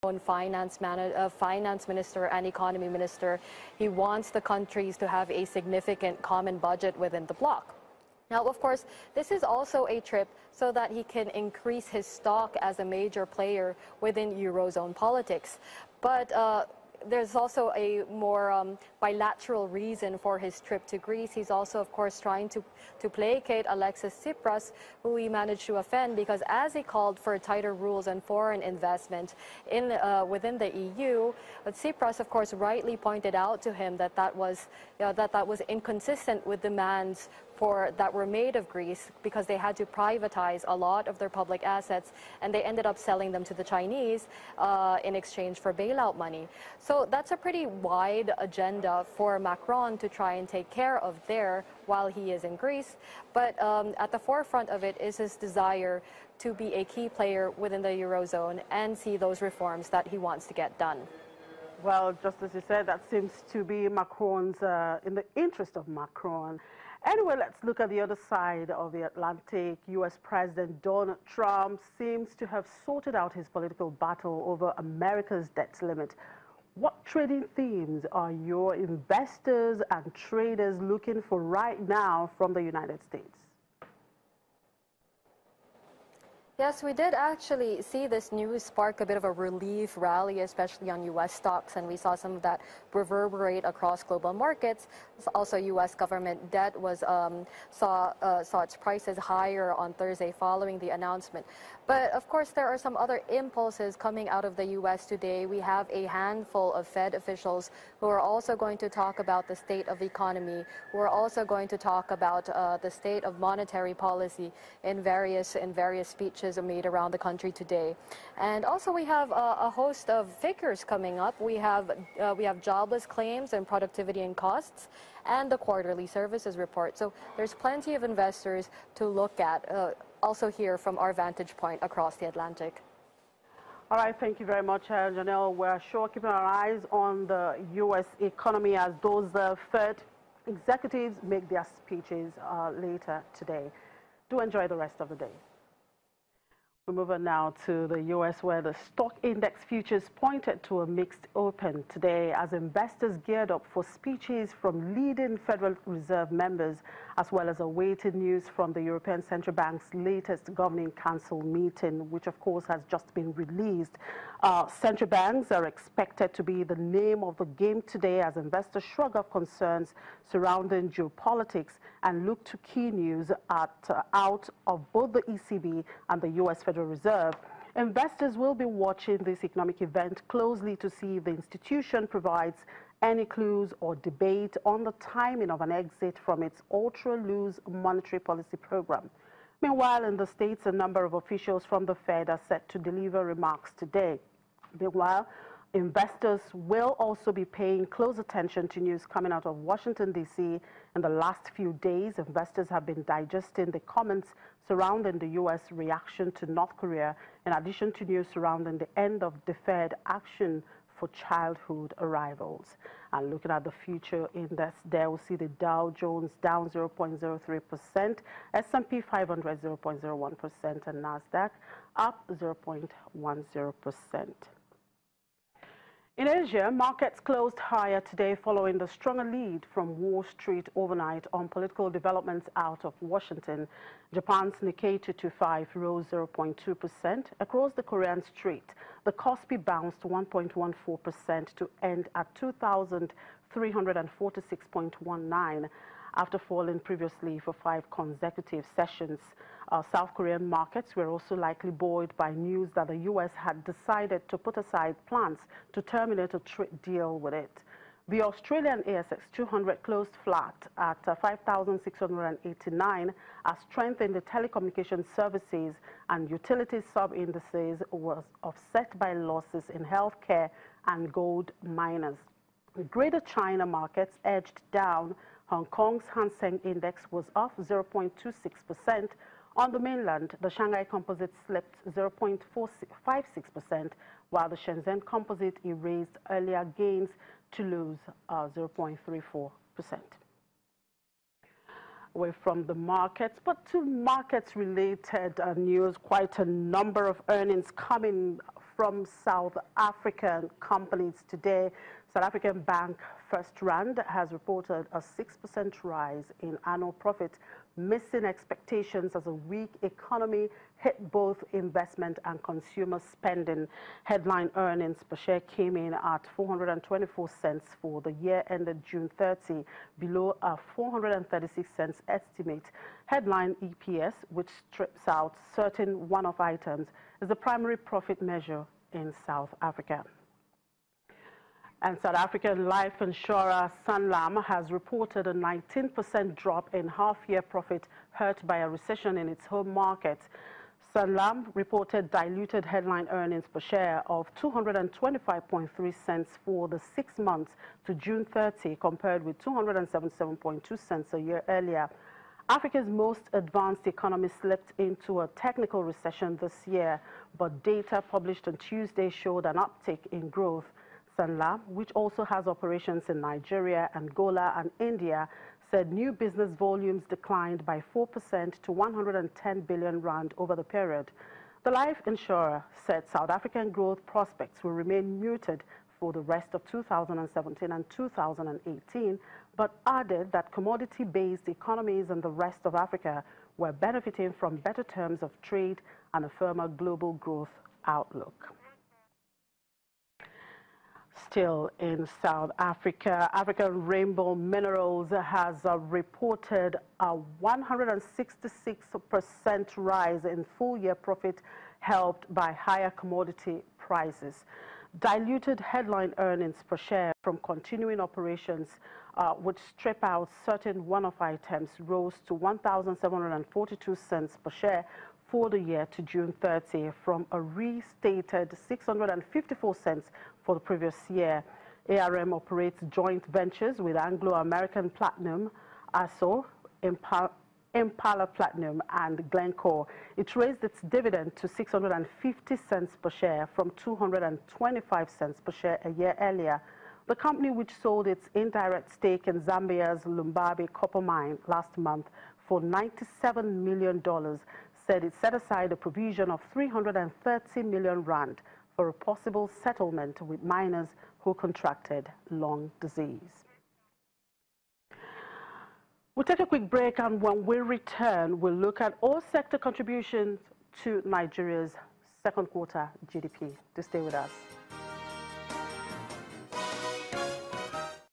finance minister and economy minister. He wants the countries to have a significant common budget within the bloc. Now, of course, this is also a trip so that he can increase his stock as a major player within Eurozone politics. But there's also a more bilateral reason for his trip to Greece. He's also, of course, trying to placate Alexis Tsipras, who he managed to offend, because as he called for tighter rules on foreign investment within the EU, Tsipras, of course, rightly pointed out to him that that was inconsistent with demands that were made of Greece, because they had to privatize a lot of their public assets, and they ended up selling them to the Chinese in exchange for bailout money. So that's a pretty wide agenda for Macron to try and take care of there while he is in Greece. But at the forefront of it is his desire to be a key player within the Eurozone and see those reforms that he wants to get done. Well, just as you said, that seems to be Macron's, in the interest of Macron. Anyway, let's look at the other side of the Atlantic. U.S. President Donald Trump seems to have sorted out his political battle over America's debt limit. What trading themes are your investors and traders looking for right now from the United States? Yes, we did actually see this news spark a bit of a relief rally, especially on U.S. stocks, and we saw some of that reverberate across global markets. Also, U.S. government debt saw its prices higher on Thursday following the announcement. But of course, there are some other impulses coming out of the U.S. today. We have a handful of Fed officials who are also going to talk about the state of the economy, who are also going to talk about the state of monetary policy in various speeches made around the country today. And also we have a host of figures coming up. We have jobless claims and productivity and costs, and the quarterly services report. So there's plenty of investors to look at, also here from our vantage point across the Atlantic. All right, thank you very much, Janelle. We're sure keeping our eyes on the U.S. economy as those Fed executives make their speeches later today. Do enjoy the rest of the day. We move on now to the U.S., where the stock index futures pointed to a mixed open today as investors geared up for speeches from leading Federal Reserve members, as well as awaited news from the European Central Bank's latest Governing Council meeting, which of course has just been released. Central banks are expected to be the name of the game today as investors shrug off concerns surrounding geopolitics and look to key news out of both the ECB and the U.S. Federal Reserve. Investors will be watching this economic event closely to see if the institution provides any clues or debate on the timing of an exit from its ultra-loose monetary policy program. Meanwhile, in the States, a number of officials from the Fed are set to deliver remarks today. Meanwhile, investors will also be paying close attention to news coming out of Washington, D.C. In the last few days, investors have been digesting the comments surrounding the U.S. reaction to North Korea, in addition to news surrounding the end of deferred action for childhood arrivals. And looking at the future index, there we'll see the Dow Jones down 0.03%, S&P 500 0.01%, and NASDAQ up 0.10%. In Asia, markets closed higher today following the stronger lead from Wall Street overnight on political developments out of Washington. Japan's Nikkei 225 rose 0.2%. Across the Korean Strait, the Kospi bounced 1.14% to end at 2,346.19 after falling previously for 5 consecutive sessions. South Korean markets were also likely buoyed by news that the U.S. had decided to put aside plans to terminate a trade deal with it. The Australian ASX 200 closed flat at 5,689 as strength in the telecommunications services and utility sub-indices was offset by losses in healthcare and gold miners. The Greater China markets edged down. Hong Kong's Hang Seng Index was off 0.26%. On the mainland, the Shanghai Composite slipped 0.56%, while the Shenzhen Composite erased earlier gains to lose 0.34%. Away from the markets, but to markets-related news, quite a number of earnings coming from South African companies today. South African bank First Rand has reported a 6% rise in annual profit, missing expectations as a weak economy hit both investment and consumer spending. Headline earnings per share came in at 424 cents for the year ended June 30, below a 436 cents estimate. Headline EPS, which strips out certain one-off items, is the primary profit measure in South Africa. And South African life insurer Sanlam has reported a 19% drop in half-year profit hurt by a recession in its home market. Sanlam reported diluted headline earnings per share of 225.3 cents for the 6 months to June 30, compared with 277.2 cents a year earlier. Africa's most advanced economy slipped into a technical recession this year, but data published on Tuesday showed an uptick in growth. Sanlam, which also has operations in Nigeria, Angola, and India, said new business volumes declined by 4% to 110 billion rand over the period. The life insurer said South African growth prospects will remain muted for the rest of 2017 and 2018, but added that commodity-based economies in the rest of Africa were benefiting from better terms of trade and a firmer global growth outlook. Still in South Africa, African Rainbow Minerals has reported a 166% rise in full-year profit, helped by higher commodity prices. Diluted headline earnings per share from continuing operations, which strip out certain one-off items, rose to 1,742 cents per share for the year to June 30 from a restated 654 cents for the previous year. ARM operates joint ventures with Anglo-American Platinum, ASO, Impala Platinum, and Glencore. It raised its dividend to 650 cents per share from 225 cents per share a year earlier. The company, which sold its indirect stake in Zambia's Lumbabe copper mine last month for $97 million, said it set aside a provision of 330 million rand for a possible settlement with miners who contracted lung disease. We'll take a quick break, and when we return, we'll look at all sector contributions to Nigeria's second quarter GDP. Do stay with us.